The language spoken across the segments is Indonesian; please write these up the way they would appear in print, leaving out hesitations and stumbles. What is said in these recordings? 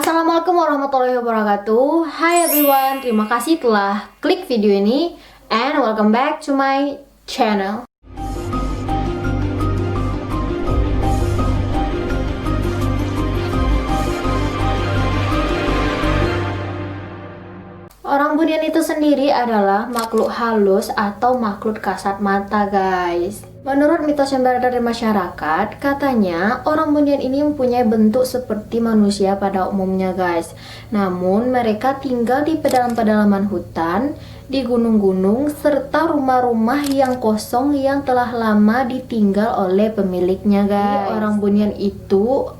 Assalamualaikum warahmatullahi wabarakatuh. Hai everyone, terima kasih telah klik video ini and welcome back to my channel. Orang bunian itu sendiri adalah makhluk halus atau makhluk kasat mata, guys. Menurut mitos yang beredar di masyarakat, katanya orang bunian ini mempunyai bentuk seperti manusia pada umumnya, guys. Namun mereka tinggal di pedalaman-pedalaman hutan, di gunung-gunung, serta rumah-rumah yang kosong yang telah lama ditinggal oleh pemiliknya, guys. Jadi, orang bunian itu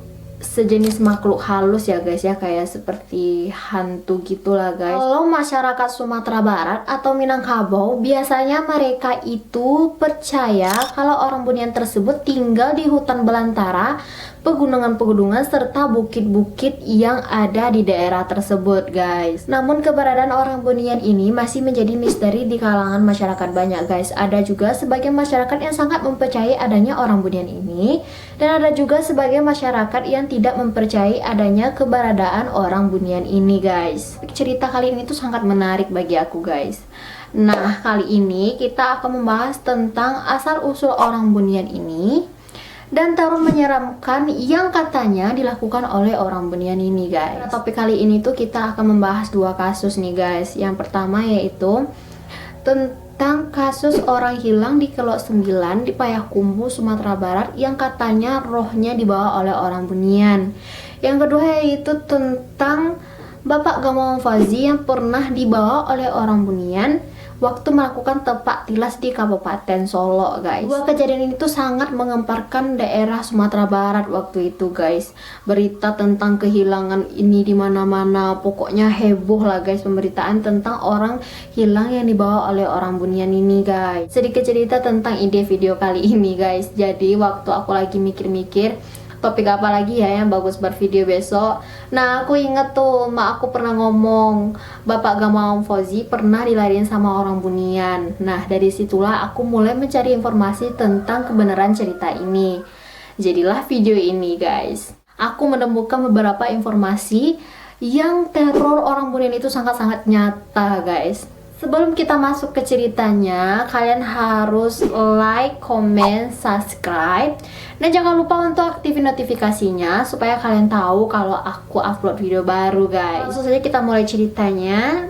sejenis makhluk halus ya guys ya, kayak seperti hantu gitulah guys. Kalau masyarakat Sumatera Barat atau Minangkabau, biasanya mereka itu percaya kalau orang bunian tersebut tinggal di hutan belantara, pegunungan-pegunungan serta bukit-bukit yang ada di daerah tersebut, guys. Namun keberadaan orang bunian ini masih menjadi misteri di kalangan masyarakat banyak, guys. Ada juga sebagian masyarakat yang sangat mempercayai adanya orang bunian ini, dan ada juga sebagian masyarakat yang tidak mempercayai adanya keberadaan orang bunian ini, guys. Cerita kali ini tuh sangat menarik bagi aku, guys. Nah, kali ini kita akan membahas tentang asal-usul orang bunian ini dan teror menyeramkan yang katanya dilakukan oleh orang bunian ini, guys. Pada topik kali ini tuh kita akan membahas dua kasus nih, guys. Yang pertama yaitu tentang kasus orang hilang di Kelok 9 di Payakumbuh, Sumatera Barat yang katanya rohnya dibawa oleh orang bunian. Yang kedua yaitu tentang Bapak Gamawan Fauzi yang pernah dibawa oleh orang bunian waktu melakukan tepak tilas di Kabupaten Solo, guys. Dua kejadian ini tuh sangat mengemparkan daerah Sumatera Barat waktu itu, guys. Berita tentang kehilangan ini di mana-mana. Pokoknya heboh lah, guys, pemberitaan tentang orang hilang yang dibawa oleh orang bunian ini, guys. Sedikit cerita tentang ide video kali ini, guys. Jadi waktu aku lagi mikir-mikir topik apa lagi ya yang bagus buat video besok. Nah, aku inget tuh mak aku pernah ngomong Bapak Gamawan Fauzi pernah dilariin sama orang bunian. Nah, dari situlah aku mulai mencari informasi tentang kebenaran cerita ini. Jadilah video ini, guys. Aku menemukan beberapa informasi yang teror orang bunian itu sangat-sangat nyata, guys. Sebelum kita masuk ke ceritanya, kalian harus like, comment, subscribe, dan jangan lupa untuk aktifin notifikasinya supaya kalian tahu kalau aku upload video baru, guys. Langsung saja kita mulai ceritanya.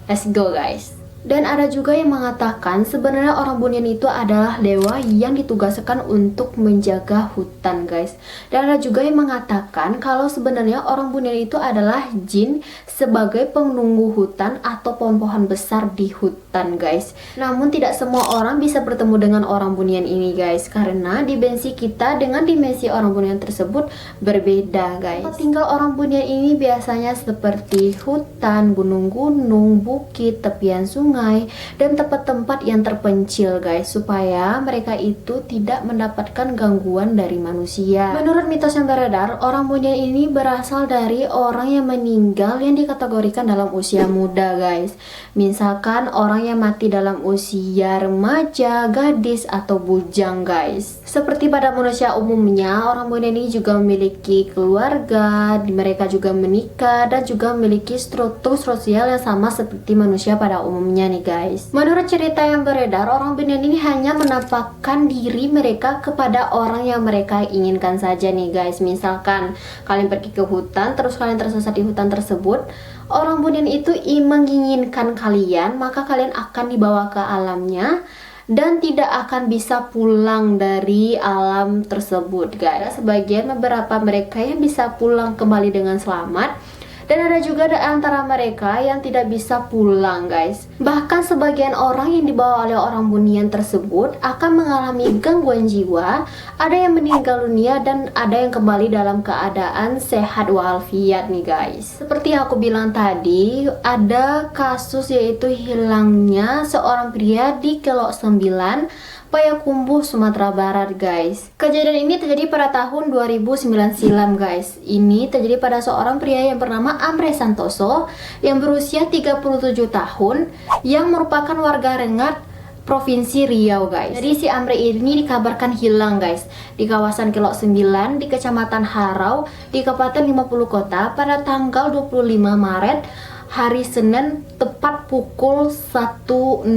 Let's go, guys. Dan ada juga yang mengatakan sebenarnya orang bunian itu adalah dewa yang ditugaskan untuk menjaga hutan, guys. Dan ada juga yang mengatakan kalau sebenarnya orang bunian itu adalah jin sebagai penunggu hutan atau pohon-pohon besar di hutan, guys. Namun tidak semua orang bisa bertemu dengan orang bunian ini, guys, karena dimensi kita dengan dimensi orang bunian tersebut berbeda, guys. Tempat tinggal orang bunian ini biasanya seperti hutan, gunung-gunung, bukit, tepian sungai, dan tempat-tempat yang terpencil, guys, supaya mereka itu tidak mendapatkan gangguan dari manusia. Menurut mitos yang beredar, orang bunian ini berasal dari orang yang meninggal yang dikategorikan dalam usia muda, guys. Misalkan orang yang mati dalam usia remaja, gadis, atau bujang, guys. Seperti pada manusia umumnya, orang bunian ini juga memiliki keluarga, mereka juga menikah, dan juga memiliki struktur sosial yang sama seperti manusia pada umumnya nih, guys. Menurut cerita yang beredar, orang bunian ini hanya menampakkan diri mereka kepada orang yang mereka inginkan saja nih, guys. Misalkan kalian pergi ke hutan, terus kalian tersesat di hutan tersebut, orang bunian itu menginginkan kalian, maka kalian akan dibawa ke alamnya dan tidak akan bisa pulang dari alam tersebut, guys. Sebagian beberapa mereka yang bisa pulang kembali dengan selamat, dan ada juga di antara mereka yang tidak bisa pulang, guys. Bahkan sebagian orang yang dibawa oleh orang bunian tersebut akan mengalami gangguan jiwa, ada yang meninggal dunia dan ada yang kembali dalam keadaan sehat walafiat nih, guys. Seperti yang aku bilang tadi, ada kasus yaitu hilangnya seorang pria di Kelok 9 Payakumbuh, Sumatera Barat, guys. Kejadian ini terjadi pada tahun 2009 silam, guys. Ini terjadi pada seorang pria yang bernama Amre Santoso yang berusia 37 tahun yang merupakan warga Rengat Provinsi Riau guys. Jadi si Amre ini dikabarkan hilang guys di kawasan Kelok 9 di Kecamatan Harau di Kabupaten 50 Kota pada tanggal 25 Maret hari Senin tepat pukul 1.00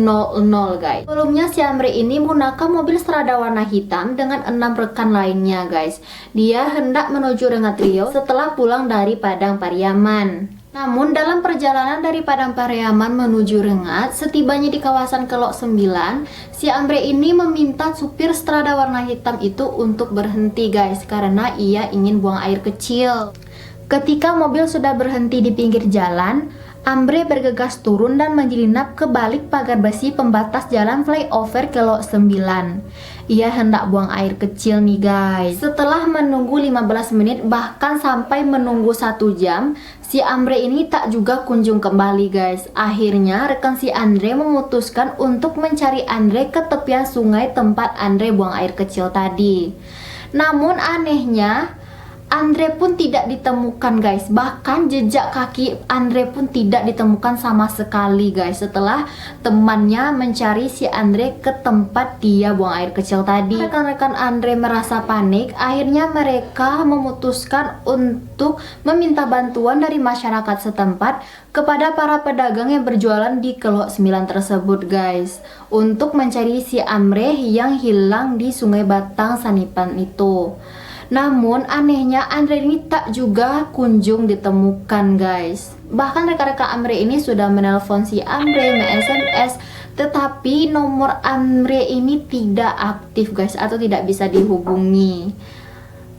guys. Sebelumnya si Amre ini menggunakan mobil Strada warna hitam dengan 6 rekan lainnya guys. Dia hendak menuju Rengat Riau setelah pulang dari Padang Pariaman. Namun dalam perjalanan dari Padang Pariaman menuju Rengat, setibanya di kawasan Kelok 9, si Amre ini meminta supir Strada warna hitam itu untuk berhenti guys karena ia ingin buang air kecil. Ketika mobil sudah berhenti di pinggir jalan, Amre bergegas turun dan menyelinap ke balik pagar besi pembatas jalan flyover Kelok 9. Ia hendak buang air kecil nih guys. Setelah menunggu 15 menit bahkan sampai menunggu 1 jam, si Amre ini tak juga kunjung kembali guys. Akhirnya rekan si Andre memutuskan untuk mencari Andre ke tepian sungai tempat Andre buang air kecil tadi. Namun anehnya Andre pun tidak ditemukan guys. Bahkan jejak kaki Andre pun tidak ditemukan sama sekali guys. Setelah temannya mencari si Andre ke tempat dia buang air kecil tadi. Rekan-rekan Andre merasa panik. Akhirnya mereka memutuskan untuk meminta bantuan dari masyarakat setempat kepada para pedagang yang berjualan di Kelok 9 tersebut guys, untuk mencari si Amre yang hilang di Sungai Batang Sanipan itu. Namun anehnya Andre ini tak juga kunjung ditemukan guys. Bahkan rekan-rekan Amre ini sudah menelpon si Amre, SMS, tetapi nomor Amre ini tidak aktif guys, atau tidak bisa dihubungi.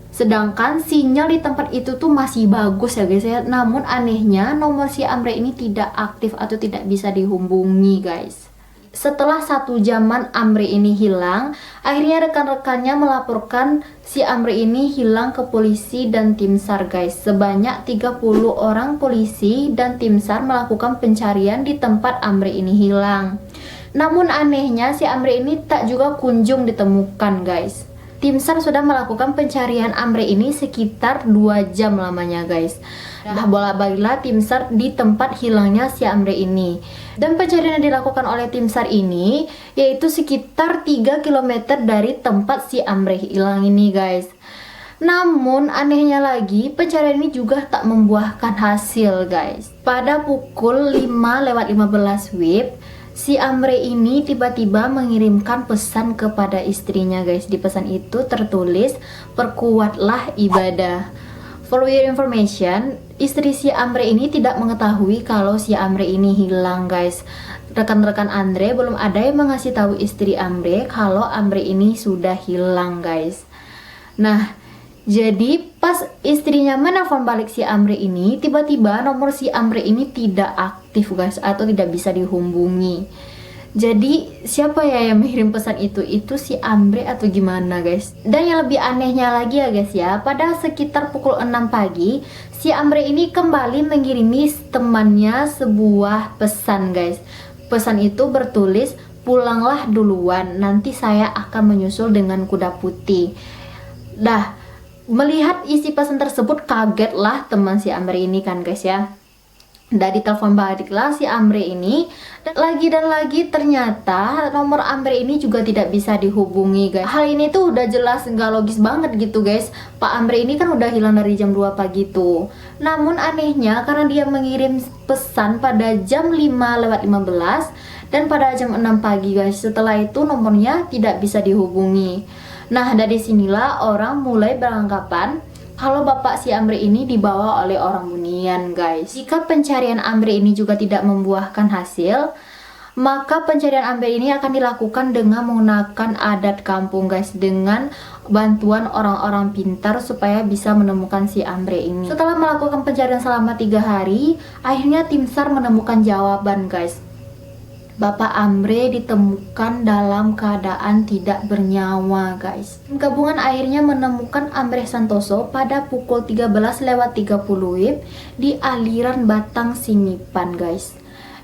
Sedangkan sinyal di tempat itu tuh masih bagus ya guys ya. Namun anehnya nomor si Amre ini tidak aktif atau tidak bisa dihubungi guys. Setelah 1 jaman Amre ini hilang, akhirnya rekan-rekannya melaporkan si Amre ini hilang ke polisi dan tim SAR guys. Sebanyak 30 orang polisi dan tim SAR melakukan pencarian di tempat Amre ini hilang. Namun anehnya si Amre ini tak juga kunjung ditemukan guys. Tim SAR sudah melakukan pencarian Amre ini sekitar 2 jam lamanya guys. Bolak-baliklah tim SAR di tempat hilangnya si Amre ini. Dan pencarian yang dilakukan oleh tim SAR ini yaitu sekitar 3 km dari tempat si Amre hilang ini guys. Namun anehnya lagi pencarian ini juga tak membuahkan hasil guys. Pada pukul 5:15 WIB, si Amre ini tiba-tiba mengirimkan pesan kepada istrinya guys. Di pesan itu tertulis, "Perkuatlah ibadah." For your information, istri si Amre ini tidak mengetahui kalau si Amre ini hilang guys. Rekan-rekan Andre belum ada yang mengasih tahu istri Amre kalau Amre ini sudah hilang guys. Nah, jadi pas istrinya menelpon balik si Amre ini, tiba-tiba nomor si Amre ini tidak aktif guys, atau tidak bisa dihubungi. Jadi siapa ya yang mengirim pesan itu? Itu si Amre atau gimana guys? Dan yang lebih anehnya lagi ya guys ya, pada sekitar pukul 6 pagi si Amre ini kembali mengirimi temannya sebuah pesan guys. Pesan itu bertulis, "Pulanglah duluan, nanti saya akan menyusul dengan kuda putih." Dah, melihat isi pesan tersebut kagetlah teman si Amre ini kan guys ya. Dan ditelepon baliklah si Amre ini, dan lagi ternyata nomor Amre ini juga tidak bisa dihubungi guys. Hal ini tuh udah jelas nggak logis banget gitu guys. Pak Amre ini kan udah hilang dari jam 2 pagi tuh. Namun anehnya karena dia mengirim pesan pada jam 5:15 dan pada jam 6 pagi guys. Setelah itu nomornya tidak bisa dihubungi. Nah, dari sinilah orang mulai beranggapan kalau bapak si Amre ini dibawa oleh orang Bunian guys. Jika pencarian Amre ini juga tidak membuahkan hasil, maka pencarian Amre ini akan dilakukan dengan menggunakan adat kampung guys, dengan bantuan orang-orang pintar supaya bisa menemukan si Amre ini. Setelah melakukan pencarian selama 3 hari, akhirnya tim SAR menemukan jawaban guys. Bapak Amre ditemukan dalam keadaan tidak bernyawa guys. Gabungan akhirnya menemukan Amre Santoso pada pukul 13:30 WIB di aliran Batang Sinipan guys.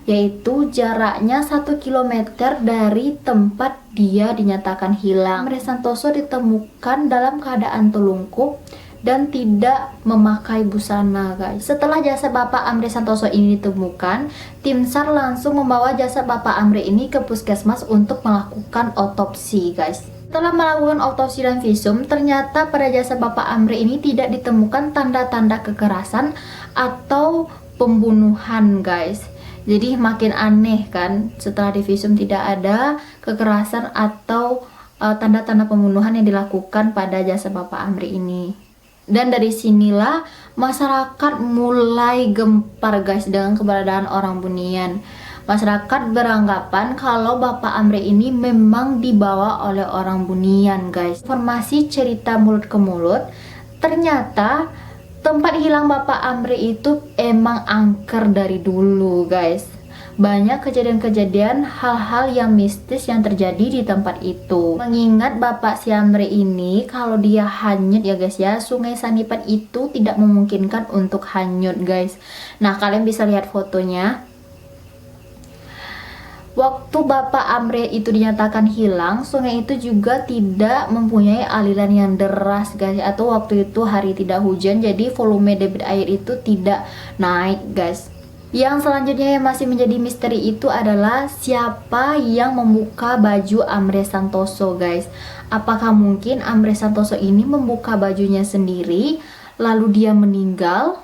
Yaitu jaraknya 1 km dari tempat dia dinyatakan hilang. Amre Santoso ditemukan dalam keadaan telungkup dan tidak memakai busana guys. Setelah jasad Bapak Amri Santoso ini ditemukan, tim SAR langsung membawa jasad Bapak Amri ini ke puskesmas untuk melakukan otopsi guys. Setelah melakukan otopsi dan visum, ternyata pada jasad Bapak Amri ini tidak ditemukan tanda-tanda kekerasan atau pembunuhan guys. Jadi makin aneh kan, setelah divisum tidak ada kekerasan atau tanda-tanda pembunuhan yang dilakukan pada jasad Bapak Amri ini. Dan dari sinilah masyarakat mulai gempar guys dengan keberadaan orang Bunian. Masyarakat beranggapan kalau Bapak Amri ini memang dibawa oleh orang Bunian guys. Informasi cerita mulut ke mulut, ternyata tempat hilang Bapak Amri itu emang angker dari dulu guys. Banyak kejadian-kejadian hal-hal yang mistis yang terjadi di tempat itu. Mengingat Bapak si Amri ini kalau dia hanyut ya guys ya, Sungai Sanipan itu tidak memungkinkan untuk hanyut guys. Nah, kalian bisa lihat fotonya. Waktu Bapak Amri itu dinyatakan hilang, sungai itu juga tidak mempunyai aliran yang deras guys, atau waktu itu hari tidak hujan, jadi volume debit air itu tidak naik guys. Yang selanjutnya yang masih menjadi misteri itu adalah siapa yang membuka baju Amri Santoso guys. Apakah mungkin Amri Santoso ini membuka bajunya sendiri lalu dia meninggal?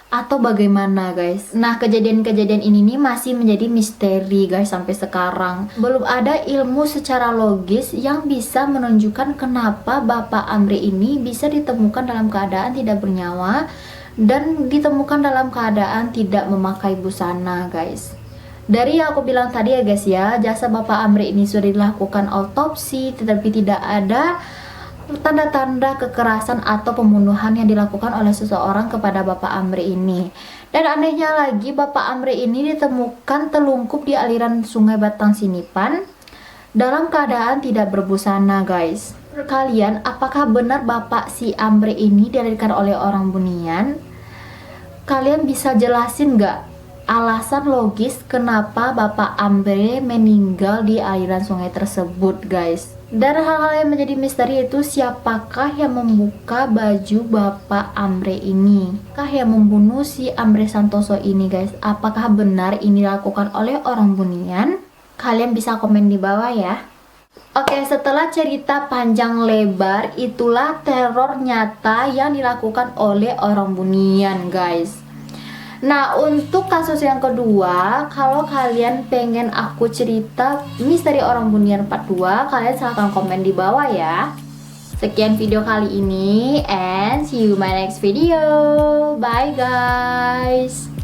Atau bagaimana guys? Nah, kejadian-kejadian ini nih masih menjadi misteri guys sampai sekarang. Belum ada ilmu secara logis yang bisa menunjukkan kenapa Bapak Amri ini bisa ditemukan dalam keadaan tidak bernyawa dan ditemukan dalam keadaan tidak memakai busana guys. Dari yang aku bilang tadi ya guys ya, jasad Bapak Amri ini sudah dilakukan autopsi tetapi tidak ada tanda-tanda kekerasan atau pembunuhan yang dilakukan oleh seseorang kepada Bapak Amri ini. Dan anehnya lagi, Bapak Amri ini ditemukan telungkup di aliran Sungai Batang Sinipan dalam keadaan tidak berbusana guys. Menurut kalian, apakah benar Bapak si Amri ini dilahirkan oleh orang Bunian? Kalian bisa jelasin nggak alasan logis kenapa Bapak Amri meninggal di aliran sungai tersebut guys? Dan hal-hal yang menjadi misteri itu, siapakah yang membuka baju Bapak Amri ini? Apakah yang membunuh si Amri Santoso ini guys? Apakah benar ini dilakukan oleh orang Bunian? Kalian bisa komen di bawah ya. Oke, setelah cerita panjang lebar, itulah teror nyata yang dilakukan oleh orang Bunian guys. Nah, untuk kasus yang kedua, kalau kalian pengen aku cerita misteri orang Bunian part 2, kalian silahkan komen di bawah ya. Sekian video kali ini, and see you my next video. Bye guys.